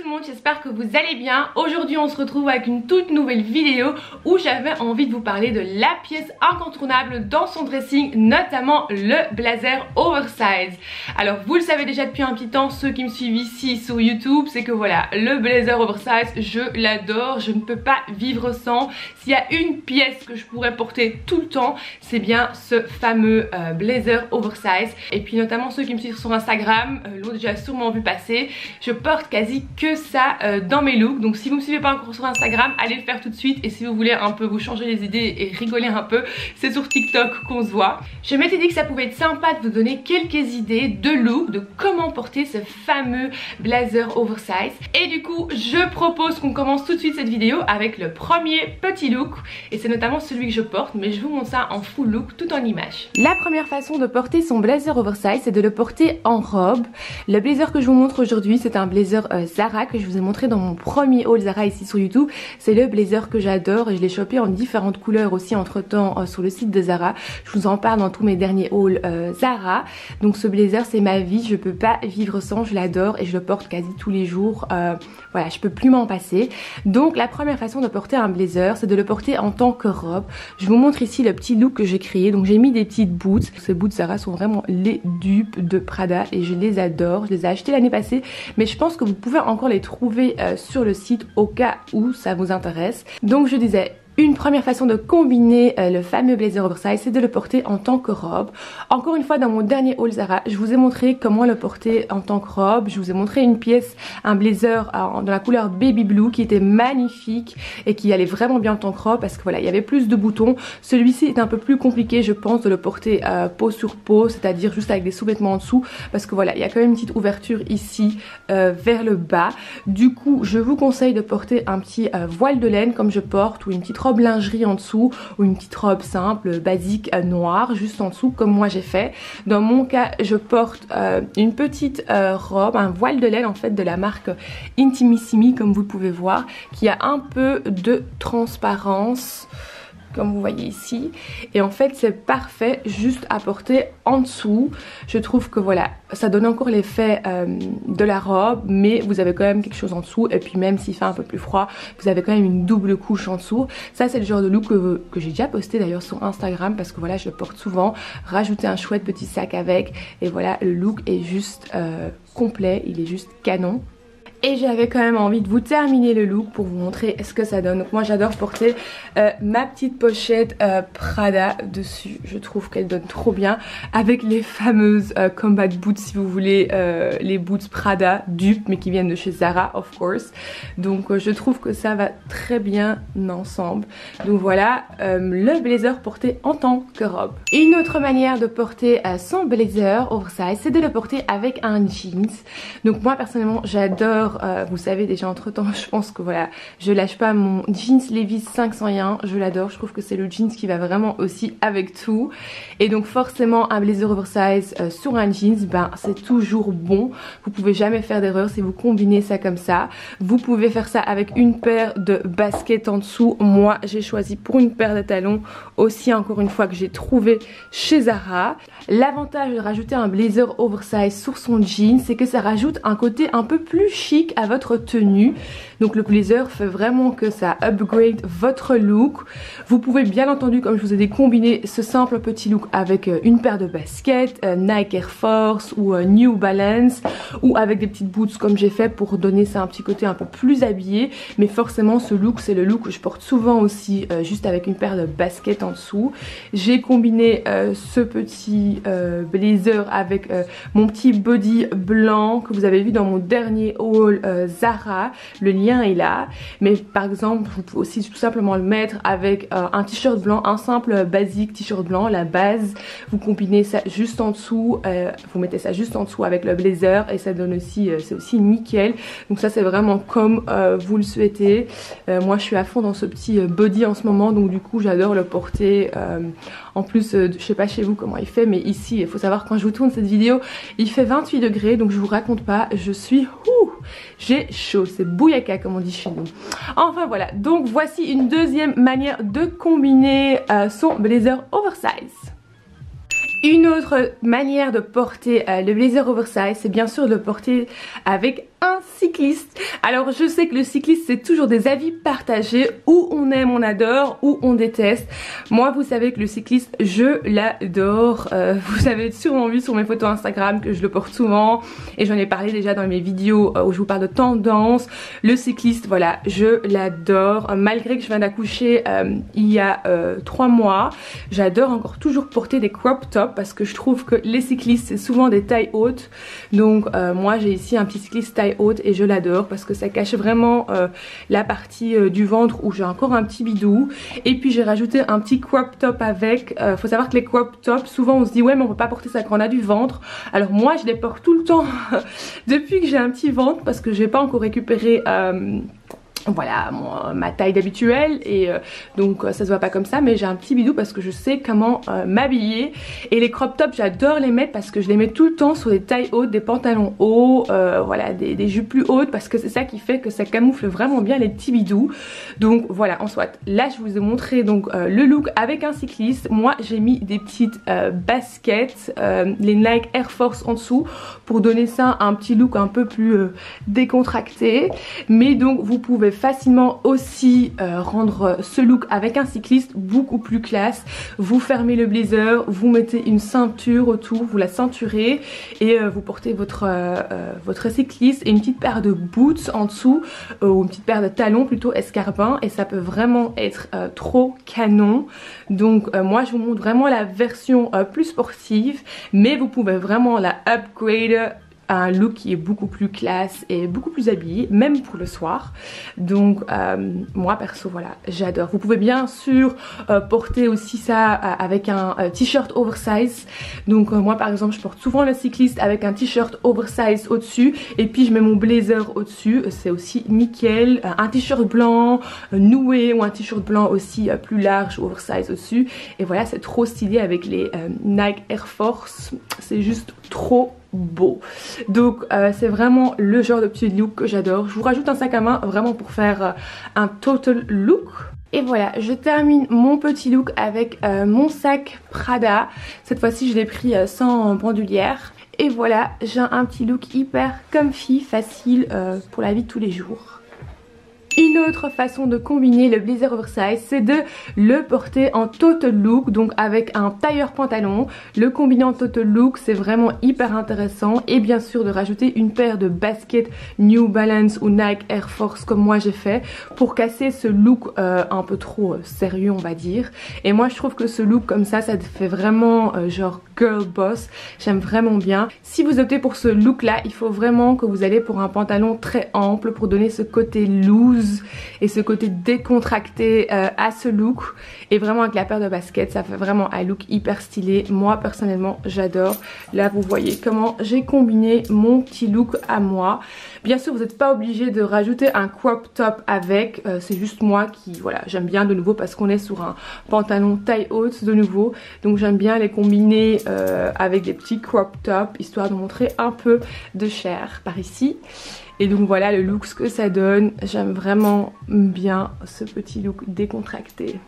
tout le monde, j'espère que vous allez bien. Aujourd'hui on se retrouve avec une toute nouvelle vidéo où j'avais envie de vous parler de la pièce incontournable dans son dressing, notamment le blazer oversize. Alors vous le savez déjà depuis un petit temps, ceux qui me suivent ici sur YouTube, c'est que voilà, le blazer oversize, je l'adore, je ne peux pas vivre sans. S'il y a une pièce que je pourrais porter tout le temps, c'est bien ce fameux blazer oversize. Et puis notamment ceux qui me suivent sur Instagram l'ont déjà sûrement vu passer. Je porte quasi que ça dans mes looks. Donc si vous me suivez pas encore sur Instagram, allez le faire tout de suite. Et si vous voulez un peu vous changer les idées et rigoler un peu, c'est sur TikTok qu'on se voit. Je m'étais dit que ça pouvait être sympa de vous donner quelques idées de look, de comment porter ce fameux blazer oversize. Et du coup je propose qu'on commence tout de suite cette vidéo avec le premier petit look. Et c'est notamment celui que je porte, mais je vous montre ça en full look tout en image. La première façon de porter son blazer oversize, c'est de le porter en robe. Le blazer que je vous montre aujourd'hui, c'est un blazer Zara que je vous ai montré dans mon premier haul Zara ici sur YouTube. C'est le blazer que j'adore et je l'ai chopé en différentes couleurs aussi entre temps sur le site de Zara. Je vous en parle dans tous mes derniers hauls Zara. Donc ce blazer c'est ma vie, je peux pas vivre sans, je l'adore et je le porte quasi tous les jours. Voilà, je peux plus m'en passer. Donc la première façon de porter un blazer, c'est de le porter en tant que robe. Je vous montre ici le petit look que j'ai créé. Donc j'ai mis des petites boots. Ces boots Zara sont vraiment les dupes de Prada et je les adore. Je les ai achetées l'année passée, mais je pense que vous pouvez encore les trouver sur le site au cas où ça vous intéresse. Donc je disais, une première façon de combiner le fameux blazer oversize, c'est de le porter en tant que robe. Encore une fois, dans mon dernier haul Zara, je vous ai montré comment le porter en tant que robe. Je vous ai montré une pièce, un blazer dans la couleur baby blue qui était magnifique et qui allait vraiment bien en tant que robe parce que voilà, il y avait plus de boutons. Celui-ci est un peu plus compliqué, je pense, de le porter peau sur peau, c'est-à-dire juste avec des sous-vêtements en dessous parce que voilà, il y a quand même une petite ouverture ici vers le bas. Du coup, je vous conseille de porter un petit voile de laine comme je porte ou une petite robe lingerie en dessous ou une petite robe simple basique noire juste en dessous comme moi j'ai fait. Dans mon cas je porte une petite robe, un voile de laine en fait de la marque Intimissimi comme vous pouvez voir, qui a un peu de transparence comme vous voyez ici, et en fait c'est parfait juste à porter en dessous. Je trouve que voilà, ça donne encore l'effet de la robe, mais vous avez quand même quelque chose en dessous, et puis même s'il fait un peu plus froid, vous avez quand même une double couche en dessous. Ça c'est le genre de look que j'ai déjà posté d'ailleurs sur Instagram, parce que voilà, je le porte souvent. Rajouter un chouette petit sac avec, et voilà, le look est juste complet, il est juste canon. Et j'avais quand même envie de vous terminer le look pour vous montrer ce que ça donne. Donc moi j'adore porter ma petite pochette Prada dessus. Je trouve qu'elle donne trop bien avec les fameuses combat boots si vous voulez, les boots Prada dupes mais qui viennent de chez Zara of course. Donc je trouve que ça va très bien ensemble. Donc voilà, le blazer porté en tant que robe. Une autre manière de porter son blazer oversize, c'est de le porter avec un jeans. Donc moi personnellement j'adore, vous savez déjà entre temps, je pense que voilà, je lâche pas mon jeans Levi's 501, je l'adore, je trouve que c'est le jeans qui va vraiment aussi avec tout. Et donc forcément un blazer oversize sur un jeans, ben c'est toujours bon, vous pouvez jamais faire d'erreur si vous combinez ça comme ça. Vous pouvez faire ça avec une paire de baskets en dessous. Moi j'ai choisi pour une paire de talons aussi, encore une fois, que j'ai trouvé chez Zara. L'avantage de rajouter un blazer oversize sur son jean, c'est que ça rajoute un côté un peu plus chic à votre tenue. Donc le blazer fait vraiment que ça upgrade votre look. Vous pouvez bien entendu, comme je vous ai dit, combiner ce simple petit look avec une paire de baskets Nike Air Force ou New Balance, ou avec des petites boots comme j'ai fait pour donner ça un petit côté un peu plus habillé. Mais forcément ce look c'est le look que je porte souvent aussi, juste avec une paire de baskets en dessous. J'ai combiné ce petit blazer avec mon petit body blanc que vous avez vu dans mon dernier haul Zara. Le lien est là, mais par exemple vous pouvez aussi tout simplement le mettre avec un t-shirt blanc, un simple basique t-shirt blanc, la base. Vous combinez ça juste en dessous, vous mettez ça juste en dessous avec le blazer et ça donne aussi, c'est aussi nickel. Donc ça c'est vraiment comme vous le souhaitez. Moi je suis à fond dans ce petit body en ce moment, donc du coup j'adore le porter. En plus je sais pas chez vous comment il fait, mais ici il faut savoir, quand je vous tourne cette vidéo il fait 28 degrés, donc je vous raconte pas, je suis j'ai chaud, c'est bouillaka comme on dit chez nous. Enfin voilà, donc voici une deuxième manière de combiner son blazer oversize. Une autre manière de porter le blazer oversize, c'est bien sûr de le porter avec un cycliste. Alors je sais que le cycliste c'est toujours des avis partagés, ou on aime, on adore, ou on déteste. Moi vous savez que le cycliste je l'adore, vous avez sûrement vu sur mes photos Instagram que je le porte souvent et j'en ai parlé déjà dans mes vidéos où je vous parle de tendance. Le cycliste voilà je l'adore, malgré que je viens d'accoucher il y a 3 mois, j'adore encore toujours porter des crop tops parce que je trouve que les cyclistes c'est souvent des tailles hautes. Donc moi j'ai ici un petit cycliste taille haute et je l'adore parce que ça cache vraiment la partie du ventre où j'ai encore un petit bidou. Et puis j'ai rajouté un petit crop top avec. Faut savoir que les crop tops souvent on se dit ouais mais on peut pas porter ça quand on a du ventre. Alors moi je les porte tout le temps depuis que j'ai un petit ventre parce que j'ai pas encore récupéré voilà ma taille d'habituelle et donc ça se voit pas comme ça, mais j'ai un petit bidou parce que je sais comment m'habiller. Et les crop tops j'adore les mettre parce que je les mets tout le temps sur des tailles hautes, des pantalons hauts, voilà des jupes plus hautes parce que c'est ça qui fait que ça camoufle vraiment bien les petits bidous. Donc voilà, en soit là je vous ai montré donc le look avec un cycliste. Moi j'ai mis des petites baskets, les Nike Air Force en dessous pour donner ça un petit look un peu plus décontracté. Mais donc vous pouvez facilement aussi rendre ce look avec un cycliste beaucoup plus classe. Vous fermez le blazer, vous mettez une ceinture autour, vous la ceinturez et vous portez votre cycliste et une petite paire de boots en dessous ou une petite paire de talons plutôt escarpins et ça peut vraiment être trop canon. Donc moi je vous montre vraiment la version plus sportive, mais vous pouvez vraiment la upgrade, un look qui est beaucoup plus classe et beaucoup plus habillé, même pour le soir. Donc moi perso voilà j'adore. Vous pouvez bien sûr porter aussi ça avec un t-shirt oversize. Donc moi par exemple je porte souvent le cycliste avec un t-shirt oversize au dessus et puis je mets mon blazer au dessus, c'est aussi nickel. Un t-shirt blanc noué ou un t-shirt blanc aussi plus large oversize au dessus et voilà c'est trop stylé avec les Nike Air Force, c'est juste trop beau. Donc c'est vraiment le genre de petit look que j'adore. Je vous rajoute un sac à main vraiment pour faire un total look. Et voilà, je termine mon petit look avec mon sac Prada. Cette fois-ci je l'ai pris sans bandoulière. Et voilà, j'ai un petit look hyper comfy, facile pour la vie de tous les jours. Une autre façon de combiner le blazer oversize, c'est de le porter en total look, donc avec un tailleur pantalon. Le combiner en total look, c'est vraiment hyper intéressant. Et bien sûr de rajouter une paire de baskets New Balance ou Nike Air Force comme moi j'ai fait, pour casser ce look un peu trop sérieux on va dire. Et moi je trouve que ce look comme ça fait vraiment genre girl boss. J'aime vraiment bien. Si vous optez pour ce look là, il faut vraiment que vous allez pour un pantalon très ample pour donner ce côté loose et ce côté décontracté à ce look. Et vraiment avec la paire de baskets ça fait vraiment un look hyper stylé. Moi personnellement j'adore. Là vous voyez comment j'ai combiné mon petit look à moi. Bien sûr vous n'êtes pas obligé de rajouter un crop top avec, c'est juste moi qui voilà j'aime bien de nouveau parce qu'on est sur un pantalon taille haute de nouveau. Donc j'aime bien les combiner avec des petits crop tops histoire de montrer un peu de chair par ici. Et donc voilà le look ce que ça donne. J'aime vraiment bien ce petit look décontracté.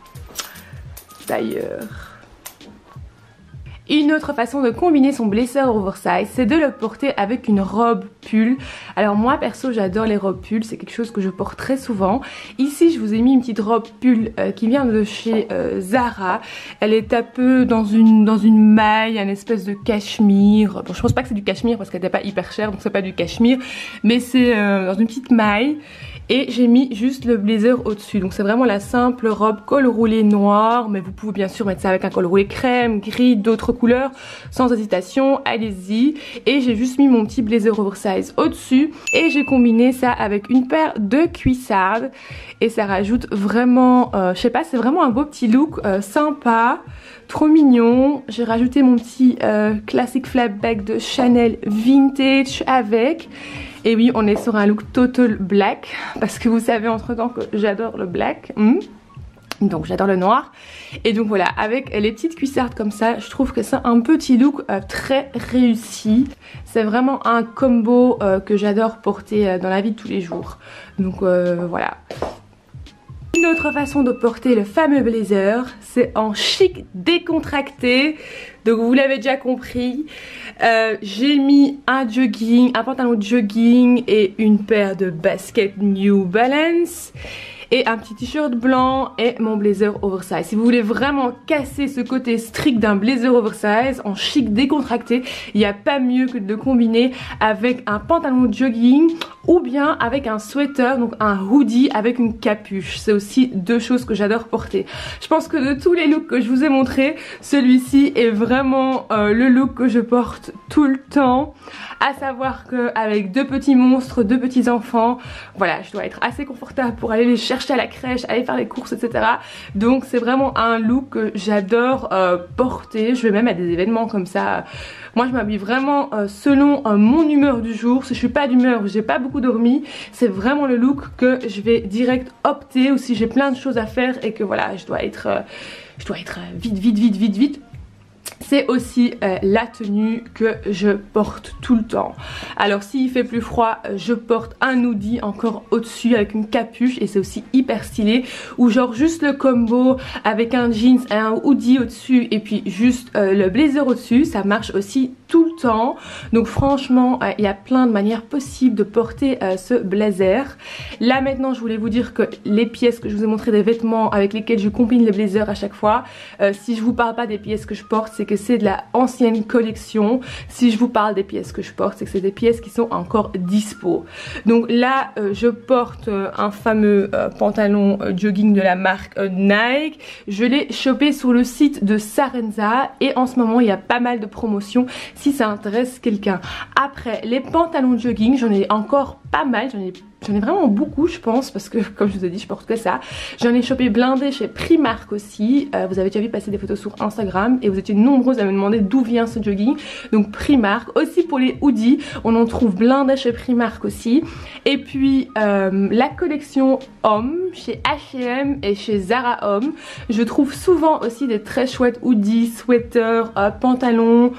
D'ailleurs, une autre façon de combiner son blazer oversize, c'est de le porter avec une robe pull. Alors moi perso j'adore les robes pull, c'est quelque chose que je porte très souvent. Ici je vous ai mis une petite robe pull qui vient de chez Zara. Elle est un peu dans une maille, une espèce de cachemire. Bon je pense pas que c'est du cachemire parce qu'elle n'était pas hyper chère donc c'est pas du cachemire, mais c'est dans une petite maille. Et j'ai mis juste le blazer au dessus, donc c'est vraiment la simple robe col roulé noir, mais vous pouvez bien sûr mettre ça avec un col roulé crème, gris, d'autres couleurs, sans hésitation, allez-y. Et j'ai juste mis mon petit blazer oversize au dessus et j'ai combiné ça avec une paire de cuissardes et ça rajoute vraiment, je sais pas, c'est vraiment un beau petit look sympa, trop mignon. J'ai rajouté mon petit classique flapback de Chanel vintage avec. Et oui, on est sur un look total black parce que vous savez entre temps que j'adore le black. Donc j'adore le noir. Et donc voilà, avec les petites cuissardes comme ça, je trouve que c'est un petit look très réussi. C'est vraiment un combo que j'adore porter dans la vie de tous les jours. Donc voilà. Une une autre façon de porter le fameux blazer, c'est en chic décontracté. Donc vous l'avez déjà compris, j'ai mis un pantalon de jogging et une paire de baskets New Balance et un petit t-shirt blanc et mon blazer oversize. Si vous voulez vraiment casser ce côté strict d'un blazer oversize en chic décontracté, il n'y a pas mieux que de combiner avec un pantalon de jogging ou bien avec un sweater, donc un hoodie avec une capuche. C'est aussi deux choses que j'adore porter. Je pense que de tous les looks que je vous ai montrés, celui-ci est vraiment le look que je porte tout le temps. À savoir qu'avec deux petits monstres, deux petits enfants, voilà, je dois être assez confortable pour aller les chercher à la crèche, aller faire les courses, etc. Donc c'est vraiment un look que j'adore porter. Je vais même à des événements comme ça. Moi je m'habille vraiment selon mon humeur du jour. Si je suis pas d'humeur ou j'ai pas beaucoup dormi, c'est vraiment le look que je vais direct opter. Ou si j'ai plein de choses à faire et que voilà, je dois être vite. C'est aussi la tenue que je porte tout le temps. Alors s'il fait plus froid, je porte un hoodie encore au-dessus avec une capuche et c'est aussi hyper stylé. Ou genre juste le combo avec un jeans et un hoodie au-dessus et puis juste le blazer au-dessus, ça marche aussi tout le temps. Donc franchement, il y a plein de manières possibles de porter ce blazer. Là maintenant, je voulais vous dire que les pièces que je vous ai montré des vêtements avec lesquels je combine les blazers à chaque fois, si je vous parle pas des pièces que je porte, c'est que c'est de la ancienne collection. Si je vous parle des pièces que je porte, c'est que c'est des pièces qui sont encore dispo. Donc là je porte un fameux pantalon jogging de la marque Nike. Je l'ai chopé sur le site de Sarenza et en ce moment il y a pas mal de promotions si ça intéresse quelqu'un. Après les pantalons de jogging, j'en ai encore pas mal, j'en ai vraiment beaucoup je pense parce que comme je vous ai dit je porte que ça. J'en ai chopé blindé chez Primark aussi, vous avez déjà vu passer des photos sur Instagram et vous étiez nombreuses à me demander d'où vient ce jogging. Donc Primark, aussi pour les hoodies, on en trouve blindé chez Primark aussi. Et puis la collection homme chez H&M et chez Zara Homme, je trouve souvent aussi des très chouettes hoodies, sweaters, pantalons,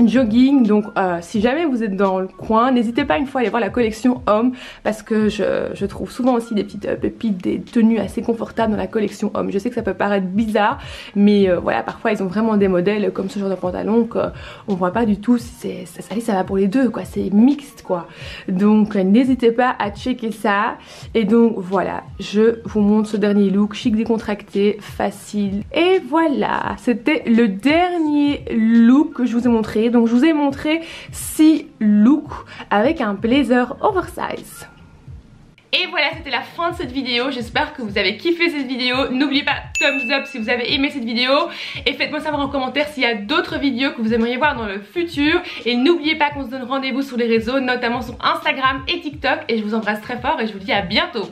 jogging. Donc si jamais vous êtes dans le coin, n'hésitez pas une fois à aller voir la collection homme parce que je trouve souvent aussi des petites pépites, des tenues assez confortables dans la collection homme. Je sais que ça peut paraître bizarre mais voilà, parfois ils ont vraiment des modèles comme ce genre de pantalon qu'on voit pas du tout si ça va pour les deux quoi, c'est mixte quoi. Donc n'hésitez pas à checker ça. Et donc voilà, je vous montre ce dernier look chic décontracté, facile. Et voilà, c'était le dernier look que je vous ai montré. Donc je vous ai montré 6 looks avec un blazer oversize. Et voilà, c'était la fin de cette vidéo. J'espère que vous avez kiffé cette vidéo. N'oubliez pas thumbs up si vous avez aimé cette vidéo. Et faites-moi savoir en commentaire s'il y a d'autres vidéos que vous aimeriez voir dans le futur. Et n'oubliez pas qu'on se donne rendez-vous sur les réseaux, notamment sur Instagram et TikTok. Et je vous embrasse très fort et je vous dis à bientôt.